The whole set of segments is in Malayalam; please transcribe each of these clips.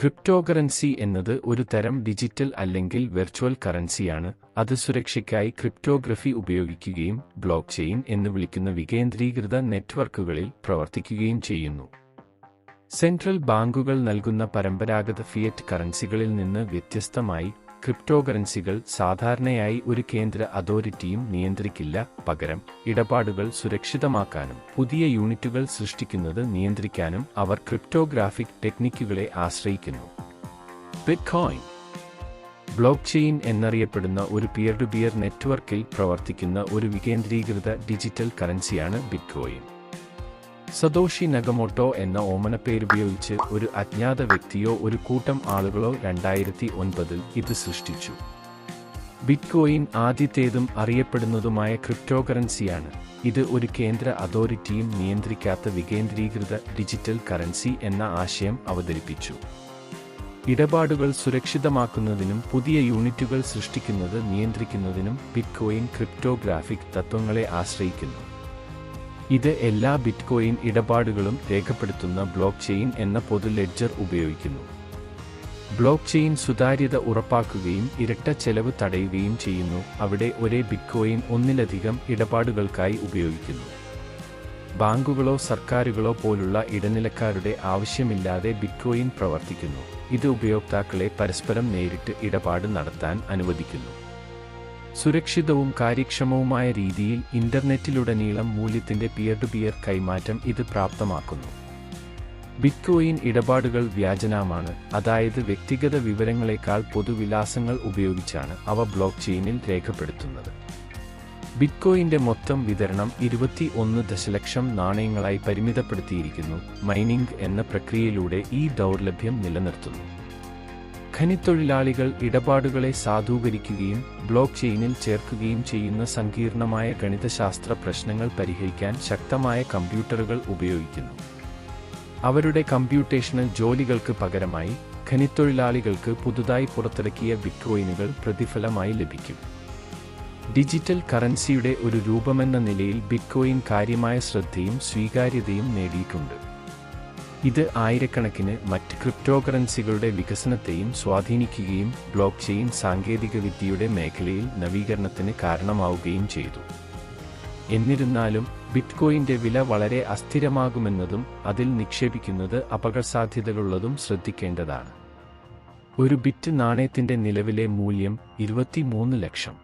ക്രിപ്റ്റോകറൻസി എന്നത് ഒരു തരം ഡിജിറ്റൽ അല്ലെങ്കിൽ വെർച്വൽ കറൻസിയാണ്. അത് സുരക്ഷയ്ക്കായി ക്രിപ്റ്റോഗ്രഫി ഉപയോഗിക്കുകയും ബ്ലോക്ക് ചെയിൻ എന്ന് വിളിക്കുന്ന വികേന്ദ്രീകൃത നെറ്റ്വർക്കുകളിൽ പ്രവർത്തിക്കുകയും ചെയ്യുന്നു. സെൻട്രൽ ബാങ്കുകൾ നൽകുന്ന പരമ്പരാഗത ഫിയറ്റ് കറൻസികളിൽ നിന്ന് വ്യത്യസ്തമായി, ക്രിപ്റ്റോകറൻസികൾ സാധാരണയായി ഒരു കേന്ദ്ര അതോറിറ്റിയും നിയന്ത്രിക്കില്ല. പകരം, ഇടപാടുകൾ സുരക്ഷിതമാക്കാനും പുതിയ യൂണിറ്റുകൾ സൃഷ്ടിക്കുന്നത് നിയന്ത്രിക്കാനും അവർ ക്രിപ്റ്റോഗ്രാഫിക് ടെക്നിക്കുകളെ ആശ്രയിക്കുന്നു. ബിറ്റ്കോയിൻ ബ്ലോക്ക് ചെയിൻ എന്നറിയപ്പെടുന്ന ഒരു പിയർ ടു പിയർ നെറ്റ്വർക്കിൽ പ്രവർത്തിക്കുന്ന ഒരു വികേന്ദ്രീകൃത ഡിജിറ്റൽ കറൻസിയാണ് ബിറ്റ്കോയിൻ. സതോഷി നകമോട്ടോ എന്ന ഓമനപ്പേരുപയോഗിച്ച് ഒരു അജ്ഞാത വ്യക്തിയോ ഒരു കൂട്ടം ആളുകളോ 2009 ഇത് സൃഷ്ടിച്ചു. ബിറ്റ്കോയിൻ ആദ്യത്തേതും അറിയപ്പെടുന്നതുമായ ക്രിപ്റ്റോകറൻസിയാണ്. ഇത് ഒരു കേന്ദ്ര അതോറിറ്റിയും നിയന്ത്രിക്കാത്ത വികേന്ദ്രീകൃത ഡിജിറ്റൽ കറൻസി എന്ന ആശയം അവതരിപ്പിച്ചു. ഇടപാടുകൾ സുരക്ഷിതമാക്കുന്നതിനും പുതിയ യൂണിറ്റുകൾ സൃഷ്ടിക്കുന്നത് നിയന്ത്രിക്കുന്നതിനും ബിറ്റ്കോയിൻ ക്രിപ്റ്റോഗ്രാഫിക് തത്വങ്ങളെ ആശ്രയിക്കുന്നു. ഇത് എല്ലാ ബിറ്റ്കോയിൻ ഇടപാടുകളും രേഖപ്പെടുത്തുന്ന ബ്ലോക്ക് ചെയിൻ എന്ന പൊതു ലെഡ്ജർ ഉപയോഗിക്കുന്നു. ബ്ലോക്ക് ചെയിൻ സുതാര്യത ഉറപ്പാക്കുകയും ഇരട്ട ചെലവ് തടയുകയും ചെയ്യുന്നു. അവിടെ ഒരേ ബിറ്റ്കോയിൻ ഒന്നിലധികം ഇടപാടുകൾക്കായി ഉപയോഗിക്കുന്നു. ബാങ്കുകളോ സർക്കാരുകളോ പോലുള്ള ഇടനിലക്കാരുടെ ആവശ്യമില്ലാതെ ബിറ്റ്കോയിൻ പ്രവർത്തിക്കുന്നു. ഇത് ഉപയോക്താക്കളെ പരസ്പരം നേരിട്ട് ഇടപാട് നടത്താൻ അനുവദിക്കുന്നു. സുരക്ഷിതവും കാര്യക്ഷമവുമായ രീതിയിൽ ഇന്റർനെറ്റിലുടനീളം മൂല്യത്തിന്റെ പിയർ ടു പിയർ കൈമാറ്റം ഇത് പ്രാപ്തമാക്കുന്നു. ബിറ്റ്കോയിൻ ഇടപാടുകൾ വ്യാജനമാണ്, അതായത് വ്യക്തിഗത വിവരങ്ങളെക്കാൾ പൊതുവിലാസങ്ങൾ ഉപയോഗിച്ചാണ് അവ ബ്ലോക്ക് ചെയിനിൽ രേഖപ്പെടുത്തുന്നത്. ബിറ്റ്കോയിന്റെ മൊത്തം വിതരണം 21 ദശലക്ഷം നാണയങ്ങളായി പരിമിതപ്പെടുത്തിയിരിക്കുന്നു. മൈനിംഗ് എന്ന പ്രക്രിയയിലൂടെ ഈ ദൗർലഭ്യം നിലനിർത്തുന്നു. ഖനിത്തൊഴിലാളികൾ ഇടപാടുകളെ സാധൂകരിക്കുകയും ബ്ലോക്ക് ചെയിനിൽ ചേർക്കുകയും ചെയ്യുന്ന സങ്കീർണമായ ഗണിതശാസ്ത്ര പ്രശ്നങ്ങൾ പരിഹരിക്കാൻ ശക്തമായ കമ്പ്യൂട്ടറുകൾ ഉപയോഗിക്കുന്നു. അവരുടെ കമ്പ്യൂട്ടേഷണൽ ജോലികൾക്ക് പകരമായി ഖനിത്തൊഴിലാളികൾക്ക് പുതുതായി പുറത്തിറക്കിയ ബിറ്റ്കോയിനുകൾ പ്രതിഫലമായി ലഭിക്കും. ഡിജിറ്റൽ കറൻസിയുടെ ഒരു രൂപമെന്ന നിലയിൽ ബിറ്റ്കോയിൻ കാര്യമായ ശ്രദ്ധയും സ്വീകാര്യതയും നേടിയിട്ടുണ്ട്. ഇത് ആയിരക്കണക്കിന് മറ്റ് ക്രിപ്റ്റോകറൻസികളുടെ വികസനത്തെയും സ്വാധീനിക്കുകയും ബ്ലോക്ക് ചെയിൻ സാങ്കേതികവിദ്യയുടെ മേഖലയിൽ നവീകരണത്തിന് കാരണമാവുകയും ചെയ്തു. എന്നിരുന്നാലും, ബിറ്റ്കോയിന്റെ വില വളരെ അസ്ഥിരമാകുമെന്നതും അതിൽ നിക്ഷേപിക്കുന്നത് അപകടസാധ്യതകളുള്ളതും ശ്രദ്ധിക്കേണ്ടതാണ്. ഒരു ബിറ്റ് നാണയത്തിന്റെ നിലവിലെ മൂല്യം 23 ലക്ഷം.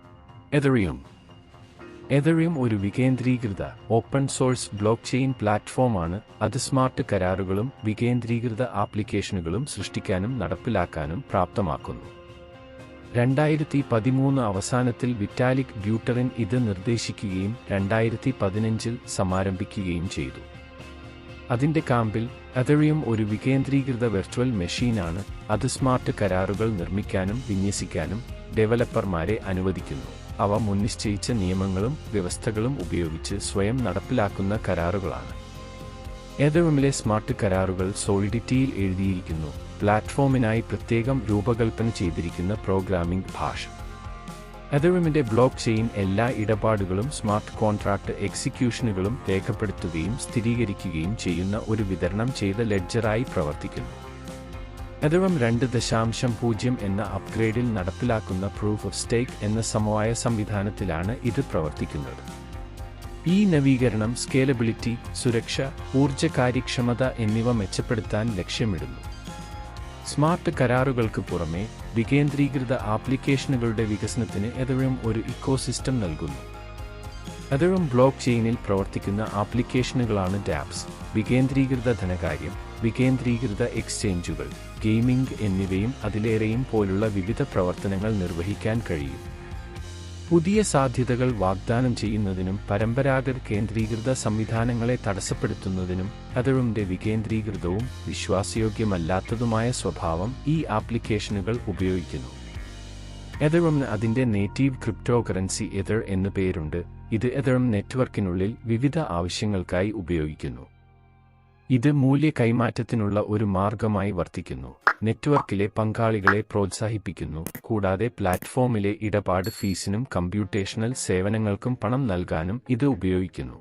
എഥെറിയം ഒരു വികേന്ദ്രീകൃത ഓപ്പൺ സോഴ്സ് ബ്ലോക്ക് ചെയിൻ പ്ലാറ്റ്ഫോമാണ്. അത് സ്മാർട്ട് കരാറുകളും വികേന്ദ്രീകൃത ആപ്ലിക്കേഷനുകളും സൃഷ്ടിക്കാനും നടപ്പിലാക്കാനും പ്രാപ്തമാക്കുന്നു. 2013 അവസാനത്തിൽ വിറ്റാലിക് ബ്യൂട്ടറിൻ ഇത് നിർദ്ദേശിക്കുകയും 2015 സമാരംഭിക്കുകയും ചെയ്തു. അതിന്റെ കാമ്പിൽ എഥെറിയം ഒരു വികേന്ദ്രീകൃത വെർച്വൽ മെഷീനാണ്. അത് സ്മാർട്ട് കരാറുകൾ നിർമ്മിക്കാനും വിന്യസിക്കാനും ഡെവലപ്പർമാരെ അനുവദിക്കുന്നു. അവ മുൻനിശ്ചയിച്ച നിയമങ്ങളും വ്യവസ്ഥകളും ഉപയോഗിച്ച് സ്വയം നടപ്പിലാക്കുന്ന കരാറുകളാണ്. എഥെറിയമിലെ സ്മാർട്ട് കരാറുകൾ സോളിഡിറ്റിയിൽ എഴുതിയിരിക്കുന്നു, പ്ലാറ്റ്ഫോമിനായി പ്രത്യേകം രൂപകൽപ്പന ചെയ്തിരിക്കുന്ന പ്രോഗ്രാമിംഗ് ഭാഷ. എഥെറിയമിന്റെ ബ്ലോക്ക് ചെയിൻ എല്ലാ ഇടപാടുകളും സ്മാർട്ട് കോൺട്രാക്ട് എക്സിക്യൂഷനുകളും രേഖപ്പെടുത്തുകയും സ്ഥിരീകരിക്കുകയും ചെയ്യുന്ന ഒരു വിതരണം ചെയ്ത ലെഡ്ജറായി പ്രവർത്തിക്കുന്നു. എഥെറിയം 2.0 എന്ന അപ്ഗ്രേഡിൽ നടപ്പിലാക്കുന്ന പ്രൂഫ് ഓഫ് സ്റ്റേക്ക് എന്ന സമവായ സംവിധാനത്തിലാണ് ഇത് പ്രവർത്തിക്കുന്നത്. ഈ നവീകരണം സ്കേലബിലിറ്റി, സുരക്ഷ, ഊർജ്ജ കാര്യക്ഷമത എന്നിവ മെച്ചപ്പെടുത്താൻ ലക്ഷ്യമിടുന്നു. സ്മാർട്ട് കരാറുകൾക്ക് പുറമെ വികേന്ദ്രീകൃത ആപ്ലിക്കേഷനുകളുടെ വികസനത്തിന് എഥെറിയം ഒരു ഇക്കോസിസ്റ്റം നൽകുന്നു. എഥെറിയം ബ്ലോക്ക് ചെയിനിൽ പ്രവർത്തിക്കുന്ന ആപ്ലിക്കേഷനുകളാണ് ഡാപ്സ്, വികേന്ദ്രീകൃത ധനകാര്യം, വികേന്ദ്രീകൃത എക്സ്ചേഞ്ചുകൾ, ഗെയിമിംഗ് എന്നിവയും അതിലേറെയും പോലുള്ള വിവിധ പ്രവർത്തനങ്ങൾ നിർവഹിക്കാൻ കഴിയും. പുതിയ സാധ്യതകൾ വാഗ്ദാനം ചെയ്യുന്നതിനും പരമ്പരാഗത കേന്ദ്രീകൃത സംവിധാനങ്ങളെ തടസ്സപ്പെടുത്തുന്നതിനും എഥെറിയമിന്റെ വികേന്ദ്രീകൃതവും വിശ്വാസയോഗ്യമല്ലാത്തതുമായ സ്വഭാവം ഈ ആപ്ലിക്കേഷനുകൾ ഉപയോഗിക്കുന്നു. എഥെറിയമിന് അതിന്റെ നേറ്റീവ് ക്രിപ്റ്റോകറൻസി എഥർ എന്നു പേരുണ്ട്. ഇത് എഥെറിയം നെറ്റ്വർക്കിനുള്ളിൽ വിവിധ ആവശ്യങ്ങൾക്കായി ഉപയോഗിക്കുന്നു. ഇത് മൂല്യ കൈമാറ്റത്തിനുള്ള ഒരു മാർഗമായി വർത്തിക്കുന്നു, നെറ്റ്വർക്കിലെ പങ്കാളികളെ പ്രോത്സാഹിപ്പിക്കുന്നു, കൂടാതെ പ്ലാറ്റ്ഫോമിലെ ഇടപാട് ഫീസിനും കമ്പ്യൂട്ടേഷണൽ സേവനങ്ങൾക്കും പണം നൽകാനും ഇത് ഉപയോഗിക്കുന്നു.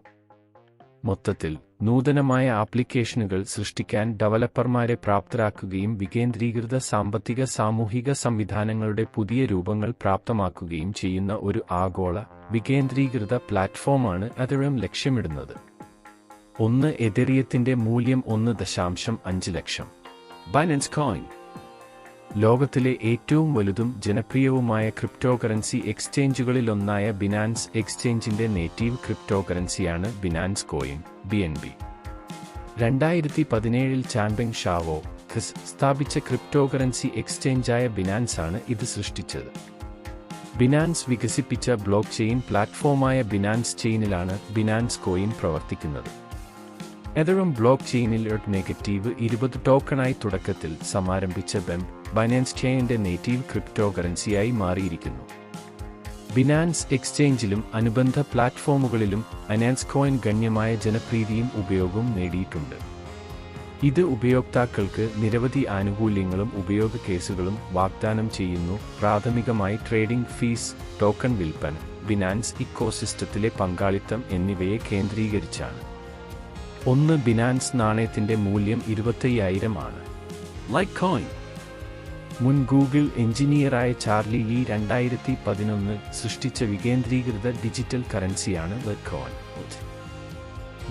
മൊത്തത്തിൽ, നൂതനമായ ആപ്ലിക്കേഷനുകൾ സൃഷ്ടിക്കാൻ ഡെവലപ്പർമാരെ പ്രാപ്തരാക്കുകയും വികേന്ദ്രീകൃത സാമ്പത്തിക സാമൂഹിക സംവിധാനങ്ങളുടെ പുതിയ രൂപങ്ങൾ പ്രാപ്തമാക്കുകയും ചെയ്യുന്ന ഒരു ആഗോള, വികേന്ദ്രീകൃത പ്ലാറ്റ്ഫോമാണ് ethereum ലക്ഷ്യമിടുന്നത്. എഥേറിയത്തിന്റെ മൂല്യം 1.5 ലക്ഷം. Binance coin. ലോകത്തിലെ ഏറ്റവും വലുതും ജനപ്രിയവുമായ ക്രിപ്റ്റോകറൻസി എക്സ്ചേഞ്ചുകളിലൊന്നായ ബിനാൻസ് എക്സ്ചേഞ്ചിന്റെ നേറ്റീവ് ക്രിപ്റ്റോകറൻസിയാണ് Binance coin, BNB. 2017 Changpeng Zhao സ്ഥാപിച്ച ക്രിപ്റ്റോകറൻസി എക്സ്ചേഞ്ചായ ബിനാൻസാണ് ഇത് സൃഷ്ടിച്ചത്. ബിനാൻസ് വികസിപ്പിച്ച ബ്ലോക്ക് ചെയിൻ പ്ലാറ്റ്ഫോമായ ബിനാൻസ് ചെയിനിലാണ് ബിനാൻസ് കോയിൻ പ്രവർത്തിക്കുന്നത്. ethereum ബ്ലോക്ക് ചെയിനിൽ -20 ടോക്കണായി തുടക്കത്തിൽ സമാരംഭിച്ച ബൈനാൻസ് ചെയിനിന്റെ നേറ്റീവ് ക്രിപ്റ്റോകറൻസിയായി മാറിയിരിക്കുന്നു. ബിനാൻസ് എക്സ്ചേഞ്ചിലും അനുബന്ധ പ്ലാറ്റ്ഫോമുകളിലും ബൈനാൻസ് കോയിൻ ഗണ്യമായ ജനപ്രീതിയും ഉപയോഗവും നേടിയിട്ടുണ്ട്. ഇത് ഉപയോക്താക്കൾക്ക് നിരവധി ആനുകൂല്യങ്ങളും ഉപയോഗ കേസുകളും വാഗ്ദാനം ചെയ്യുന്നു. പ്രാഥമികമായി ട്രേഡിംഗ് ഫീസ്, ടോക്കൺ വിൽപ്പന, ബിനാൻസ് ഇക്കോസിസ്റ്റത്തിലെ പങ്കാളിത്തം എന്നിവയെ കേന്ദ്രീകരിച്ചാണ്. ബിനാൻസ് നാണയത്തിന്റെ മൂല്യം 25,000 ആണ്. Light coin. മുൻ ഗൂഗിൾ എഞ്ചിനീയറായ ചാർലി ലീ 2011 സൃഷ്ടിച്ച വികേന്ദ്രീകൃത ഡിജിറ്റൽ കറൻസിയാണ് ലൈറ്റ് കോയിൻ.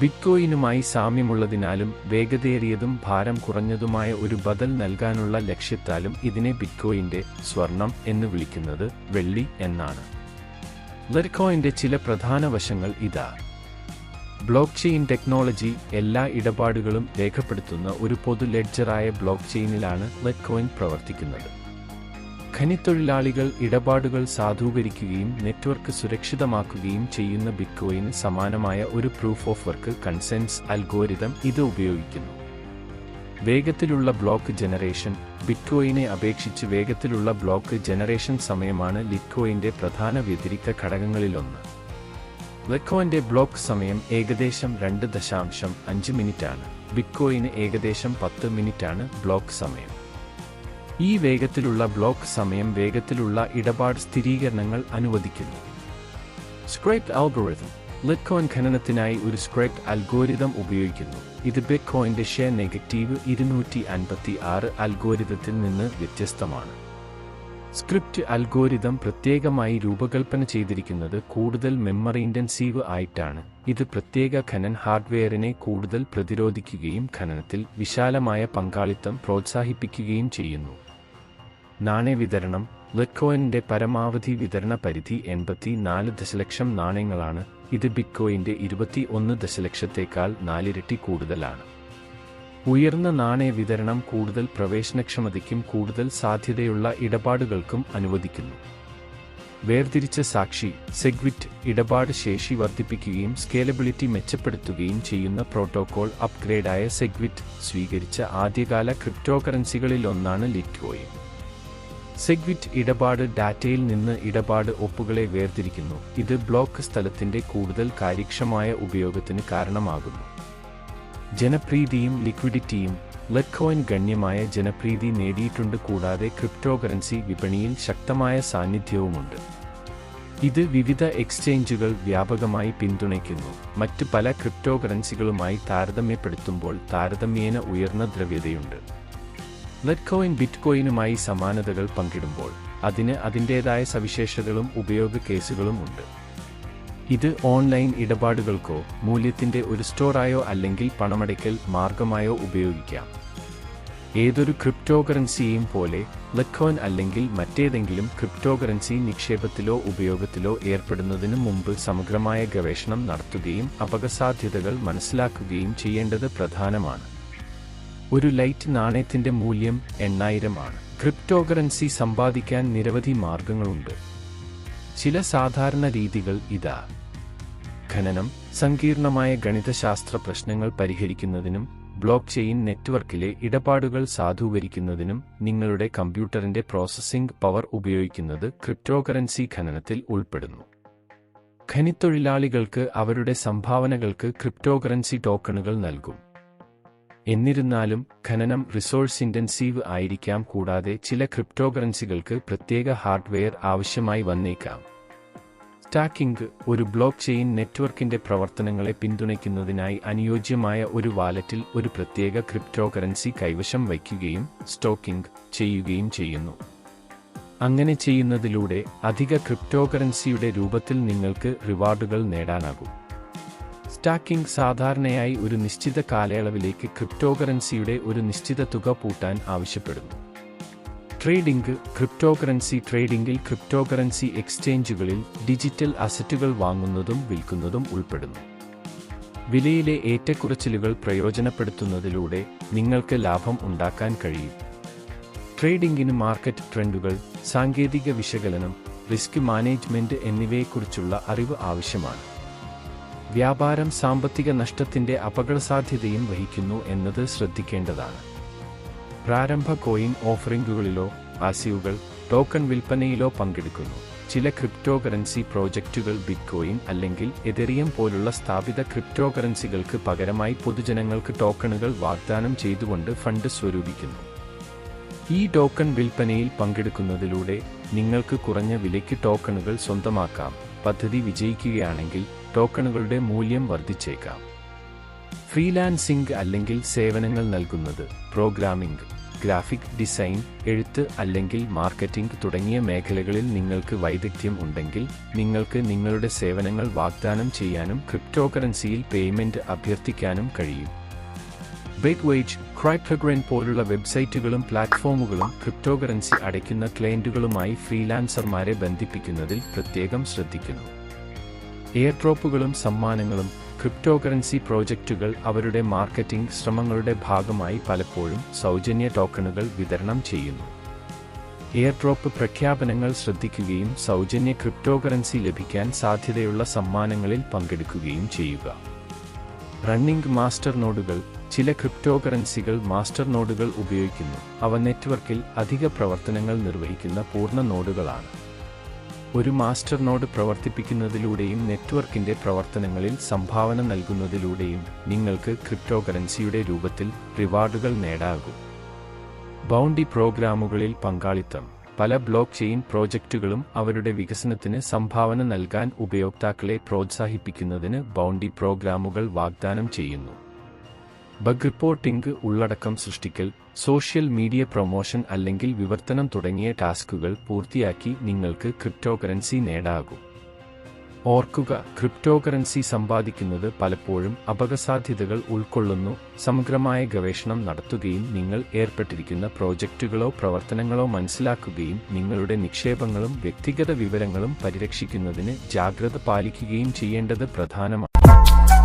ബിറ്റ്കോയിനുമായി സാമ്യമുള്ളതിനാലും വേഗതയേറിയതും ഭാരം കുറഞ്ഞതുമായ ഒരു ബദൽ നൽകാനുള്ള ലക്ഷ്യത്താലും ഇതിനെ ബിറ്റ്കോയിന്റെ സ്വർണം എന്ന് വിളിക്കുന്നത് വെള്ളി എന്നാണ്. ലൈറ്റ് കോയിന്റെ ചില പ്രധാന വശങ്ങൾ ഇതാ. Block chain technology. എല്ലാ ഇടപാടുകളും രേഖപ്പെടുത്തുന്ന ഒരു പൊതു ലെഡ്ജറായ ബ്ലോക്ക് ചെയിനിലാണ് ലൈറ്റ് കോയിൻ പ്രവർത്തിക്കുന്നത്. ഖനിത്തൊഴിലാളികൾ ഇടപാടുകൾ സാധൂകരിക്കുകയും നെറ്റ്വർക്ക് സുരക്ഷിതമാക്കുകയും ചെയ്യുന്ന ബിറ്റ്കോയിന് സമാനമായ ഒരു proof of work conscience algorithm ഇത് ഉപയോഗിക്കുന്നു. വേഗത്തിലുള്ള ബ്ലോക്ക് ജനറേഷൻ. ബിറ്റ്കോയിനെ അപേക്ഷിച്ച് വേഗത്തിലുള്ള ബ്ലോക്ക് ജനറേഷൻ സമയമാണ് ലിറ്റ്കോയിന്റെ പ്രധാന വ്യതിരിക്ത ഘടകങ്ങളിലൊന്ന്. ലിറ്റ്കോയിന്റെ ബ്ലോക്ക് സമയം ഏകദേശം 2.5 മിനിറ്റാണ്. ബിറ്റ്കോയിന് ഏകദേശം 10 മിനിറ്റാണ് ബ്ലോക്ക് സമയം. ഈ വേഗത്തിലുള്ള ബ്ലോക്ക് സമയം വേഗത്തിലുള്ള ഇടപാട് സ്ഥിരീകരണങ്ങൾ അനുവദിക്കുന്നു. സ്ക്രൈപ്ഡ് അൽഗോരിതം. ലിറ്റ്കോയിൻ ഖനനത്തിനായി ഒരു സ്ക്രൈപ്ഡ് അൽഗോരിതം ഉപയോഗിക്കുന്നു. ഇത് ബിറ്റ്കോയിന്റെ -256 അൽഗോരിതത്തിൽ നിന്ന് വ്യത്യസ്തമാണ്. സ്ക്രിപ്റ്റ് അൽഗോരിതം പ്രത്യേകമായി രൂപകൽപ്പന ചെയ്തിരിക്കുന്നത് കൂടുതൽ മെമ്മറി ഇന്റൻസീവ് ആയിട്ടാണ്. ഇത് പ്രത്യേക ഖനൻ ഹാർഡ്വെയറിനെ കൂടുതൽ പ്രതിരോധിക്കുകയും ഖനനത്തിൽ വിശാലമായ പങ്കാളിത്തം പ്രോത്സാഹിപ്പിക്കുകയും ചെയ്യുന്നു. നാണയവിതരണം. ലിറ്റ്കോയിന്റെ പരമാവധി വിതരണ പരിധി 84 ദശലക്ഷം നാണയങ്ങളാണ്. ഇത് ബിറ്റ്കോയിന്റെ 21 ദശലക്ഷത്തേക്കാൾ 4 ഇരട്ടി കൂടുതലാണ്. ഉയർന്ന നാണയ വിതരണം കൂടുതൽ പ്രവേശനക്ഷമതയ്ക്കും കൂടുതൽ സാധ്യതയുള്ള ഇടപാടുകൾക്കും അനുവദിക്കുന്നു. വേർതിരിച്ച സാക്ഷി. സെഗ്വിറ്റ് ഇടപാട് ശേഷി വർദ്ധിപ്പിക്കുകയും സ്കേലബിലിറ്റി മെച്ചപ്പെടുത്തുകയും ചെയ്യുന്ന പ്രോട്ടോകോൾ അപ്ഗ്രേഡായ സെഗ്വിറ്റ് സ്വീകരിച്ച ആദ്യകാല ക്രിപ്റ്റോകറൻസികളിലൊന്നാണ് ലിറ്റ്കോയിൻ. സെഗ്വിറ്റ് ഇടപാട് ഡാറ്റയിൽ നിന്ന് ഇടപാട് ഒപ്പുകളെ വേർതിരിക്കുന്നു. ഇത് ബ്ലോക്ക് സ്ഥലത്തിന്റെ കൂടുതൽ കാര്യക്ഷമമായ ഉപയോഗത്തിന് കാരണമാകുന്നു. ജനപ്രീതിയും ലിക്വിഡിറ്റിയും. ലിറ്റ്കോയിൻ ഗണ്യമായ ജനപ്രീതി നേടിയിട്ടുണ്ട്, കൂടാതെ ക്രിപ്റ്റോകറൻസി വിപണിയിൽ ശക്തമായ സാന്നിധ്യവുമുണ്ട്. ഇത് വിവിധ എക്സ്ചേഞ്ചുകൾ വ്യാപകമായി പിന്തുണയ്ക്കുന്നു. മറ്റ് പല ക്രിപ്റ്റോകറൻസികളുമായി താരതമ്യപ്പെടുത്തുമ്പോൾ താരതമ്യേന ഉയർന്ന ദ്രവ്യതയുണ്ട്. ലിറ്റ്കോയിൻ ബിറ്റ്കോയിനുമായി സമാനതകൾ പങ്കിടുമ്പോൾ അതിന് അതിൻ്റേതായ സവിശേഷതകളും ഉപയോഗ കേസുകളും ഉണ്ട്. ഇത് ഓൺലൈൻ ഇടപാടുകൾക്കോ മൂല്യത്തിന്റെ ഒരു സ്റ്റോറായോ അല്ലെങ്കിൽ പണമടയ്ക്കൽ മാർഗമായോ ഉപയോഗിക്കാം. ഏതൊരു ക്രിപ്റ്റോകറൻസിയെയും പോലെ ലിറ്റ്കോയിൻ അല്ലെങ്കിൽ മറ്റേതെങ്കിലും ക്രിപ്റ്റോകറൻസി നിക്ഷേപത്തിലോ ഉപയോഗത്തിലോ ഏർപ്പെടുന്നതിനു മുമ്പ് സമഗ്രമായ ഗവേഷണം നടത്തുകയും അപകടസാധ്യതകൾ മനസ്സിലാക്കുകയും ചെയ്യേണ്ടത് പ്രധാനമാണ്. ഒരു ലൈറ്റ് നാണയത്തിന്റെ മൂല്യം 8,000 ആണ്. ക്രിപ്റ്റോകറൻസി സമ്പാദിക്കാൻ നിരവധി മാർഗങ്ങളുണ്ട്. ചില സാധാരണ രീതികൾ ഇതാ. ഖനനം. സങ്കീർണമായ ഗണിതശാസ്ത്ര പ്രശ്നങ്ങൾ പരിഹരിക്കുന്നതിനും ബ്ലോക്ക് ചെയിൻ നെറ്റ്വർക്കിലെ ഇടപാടുകൾ സാധൂകരിക്കുന്നതിനും നിങ്ങളുടെ കമ്പ്യൂട്ടറിന്റെ പ്രോസസ്സിംഗ് പവർ ഉപയോഗിക്കുന്നത് ക്രിപ്റ്റോകറൻസി ഖനനത്തിൽ ഉൾപ്പെടുന്നു. ഖനിത്തൊഴിലാളികൾക്ക് അവരുടെ സംഭാവനകൾക്ക് ക്രിപ്റ്റോകറൻസി ടോക്കണുകൾ നൽകും. എന്നിരുന്നാലും ഖനനം റിസോഴ്സ് ഇന്റൻസീവ് ആയിരിക്കാം, കൂടാതെ ചില ക്രിപ്റ്റോകറൻസികൾക്ക് പ്രത്യേക ഹാർഡ്വെയർ ആവശ്യമായി വന്നേക്കാം. സ്റ്റാക്കിംഗ് ഒരു ബ്ലോക്ക് ചെയിൻ നെറ്റ്വർക്കിന്റെ പ്രവർത്തനങ്ങളെ പിന്തുണയ്ക്കുന്നതിനായി അനുയോജ്യമായ ഒരു വാലറ്റിൽ ഒരു പ്രത്യേക ക്രിപ്റ്റോകറൻസി കൈവശം വയ്ക്കുകയും സ്റ്റോക്കിംഗ് ചെയ്യുകയും ചെയ്യുന്നു. അങ്ങനെ ചെയ്യുന്നതിലൂടെ അധിക ക്രിപ്റ്റോകറൻസിയുടെ രൂപത്തിൽ നിങ്ങൾക്ക് റിവാർഡുകൾ നേടാനാകും. സ്റ്റാക്കിംഗ് സാധാരണയായി ഒരു നിശ്ചിത കാലയളവിലേക്ക് ക്രിപ്റ്റോകറൻസിയുടെ ഒരു നിശ്ചിത തുക പൂട്ടാൻ ആവശ്യപ്പെടുന്നു. ട്രേഡിംഗ് ക്രിപ്റ്റോകറൻസി ട്രേഡിംഗിൽ ക്രിപ്റ്റോകറൻസി എക്സ്ചേഞ്ചുകളിൽ ഡിജിറ്റൽ അസറ്റുകൾ വാങ്ങുന്നതും വിൽക്കുന്നതും ഉൾപ്പെടുന്നു. വിലയിലെ ഏറ്റക്കുറച്ചിലുകൾ പ്രയോജനപ്പെടുത്തുന്നതിലൂടെ നിങ്ങൾക്ക് ലാഭം ഉണ്ടാക്കാൻ കഴിയും. ട്രേഡിംഗിന് മാർക്കറ്റ് ട്രെൻഡുകൾ, സാങ്കേതിക വിശകലനം, റിസ്ക് മാനേജ്മെന്റ് എന്നിവയെക്കുറിച്ചുള്ള അറിവ് ആവശ്യമാണ്. വ്യാപാരം സാമ്പത്തിക നഷ്ടത്തിന്റെ അപകടസാധ്യതയും വഹിക്കുന്നു എന്നത് ശ്രദ്ധിക്കേണ്ടതാണ്. പ്രാരംഭ കോയിൻ ഓഫറിംഗുകളിലോ പാസീവുകൾ ടോക്കൺ വിൽപ്പനയിലോ പങ്കെടുക്കുന്നു. ചില ക്രിപ്റ്റോകറൻസി പ്രോജക്റ്റുകൾ ബിറ്റ്കോയിൻ അല്ലെങ്കിൽ എതെറിയം പോലുള്ള സ്ഥാപിത ക്രിപ്റ്റോകറൻസികൾക്ക് പകരമായി പൊതുജനങ്ങൾക്ക് ടോക്കണുകൾ വാഗ്ദാനം ചെയ്തുകൊണ്ട് ഫണ്ട് സ്വരൂപിക്കുന്നു. ഈ ടോക്കൺ വിൽപ്പനയിൽ പങ്കെടുക്കുന്നതിലൂടെ നിങ്ങൾക്ക് കുറഞ്ഞ വിലയ്ക്ക് ടോക്കണുകൾ സ്വന്തമാക്കാം. പദ്ധതി വിജയിക്കുകയാണെങ്കിൽ ടോക്കണുകളുടെ മൂല്യം വർദ്ധിച്ചേക്കാം. ഫ്രീലാൻസിംഗ് അല്ലെങ്കിൽ സേവനങ്ങൾ നൽകുന്നത് പ്രോഗ്രാമിംഗ്, ഗ്രാഫിക് ഡിസൈൻ, എഴുത്ത് അല്ലെങ്കിൽ മാർക്കറ്റിംഗ് തുടങ്ങിയ മേഖലകളിൽ നിങ്ങൾക്ക് വൈദഗ്ധ്യം ഉണ്ടെങ്കിൽ നിങ്ങൾക്ക് നിങ്ങളുടെ സേവനങ്ങൾ വാഗ്ദാനം ചെയ്യാനും ക്രിപ്റ്റോകറൻസിയിൽ പേയ്മെന്റ് അഭ്യർത്ഥിക്കാനും കഴിയും. ബിഗ് വേജ്, ക്രൈപ്റ്റോഗ്രൻ പോലുള്ള വെബ്സൈറ്റുകളും പ്ലാറ്റ്ഫോമുകളും ക്രിപ്റ്റോകറൻസി അടയ്ക്കുന്ന ക്ലയന്റുകളുമായി ഫ്രീലാൻസർമാരെ ബന്ധിപ്പിക്കുന്നതിൽ പ്രത്യേകം ശ്രദ്ധിക്കുന്നു. എയർഡ്രോപ്പുകളും സമ്മാനങ്ങളും ക്രിപ്റ്റോകറൻസി പ്രോജക്റ്റുകൾ അവരുടെ മാർക്കറ്റിംഗ് ശ്രമങ്ങളുടെ ഭാഗമായി പലപ്പോഴും സൗജന്യ ടോക്കണുകൾ വിതരണം ചെയ്യുന്നു. എയർഡ്രോപ്പ് പ്രഖ്യാപനങ്ങൾ ശ്രദ്ധിക്കുകയും സൗജന്യ ക്രിപ്റ്റോകറൻസി ലഭിക്കാൻ സാധ്യതയുള്ള സമ്മാനങ്ങളിൽ പങ്കെടുക്കുകയും ചെയ്യുക. റണ്ണിംഗ് മാസ്റ്റർ നോഡുകൾ ചില ക്രിപ്റ്റോകറൻസികൾ മാസ്റ്റർ നോഡുകൾ ഉപയോഗിക്കുന്നു. അവ നെറ്റ്വർക്കിൽ അധിക പ്രവർത്തനങ്ങൾ നിർവഹിക്കുന്ന പൂർണ്ണ നോഡുകളാണ്. ഒരു മാസ്റ്റർ നോഡ് പ്രവർത്തിപ്പിക്കുന്നതിലൂടെയും നെറ്റ്വർക്കിന്റെ പ്രവർത്തനങ്ങളിൽ സംഭാവന നൽകുന്നതിലൂടെയും നിങ്ങൾക്ക് ക്രിപ്റ്റോകറൻസിയുടെ രൂപത്തിൽ റിവാർഡുകൾ നേടാനാകും. ബൗണ്ടി പ്രോഗ്രാമുകളിൽ പങ്കാളിത്തം പല ബ്ലോക്ക് ചെയിൻ പ്രോജക്റ്റുകളും അവരുടെ വികസനത്തിന് സംഭാവന നൽകാൻ ഉപയോക്താക്കളെ പ്രോത്സാഹിപ്പിക്കുന്നതിന് ബൗണ്ടി പ്രോഗ്രാമുകൾ വാഗ്ദാനം ചെയ്യുന്നു. ബഗ് റിപ്പോർട്ടിംഗ്, ഉള്ളടക്കം സൃഷ്ടിക്കൽ, സോഷ്യൽ മീഡിയ പ്രൊമോഷൻ അല്ലെങ്കിൽ വിവർത്തനം തുടങ്ങിയ ടാസ്കുകൾ പൂർത്തിയാക്കി നിങ്ങൾക്ക് ക്രിപ്റ്റോകറൻസി നേടാനാകും. ഓർക്കുക, ക്രിപ്റ്റോകറൻസി സമ്പാദിക്കുന്നത് പലപ്പോഴും അപകടസാധ്യതകൾ ഉൾക്കൊള്ളുന്നു. സമഗ്രമായ ഗവേഷണം നടത്തുകയും നിങ്ങൾ ഏർപ്പെട്ടിരിക്കുന്ന പ്രോജക്റ്റുകളോ പ്രവർത്തനങ്ങളോ മനസ്സിലാക്കുകയും നിങ്ങളുടെ നിക്ഷേപങ്ങളും വ്യക്തിഗത വിവരങ്ങളും പരിരക്ഷിക്കുന്നതിന് ജാഗ്രത പാലിക്കുകയും ചെയ്യേണ്ടത് പ്രധാനമാണ്.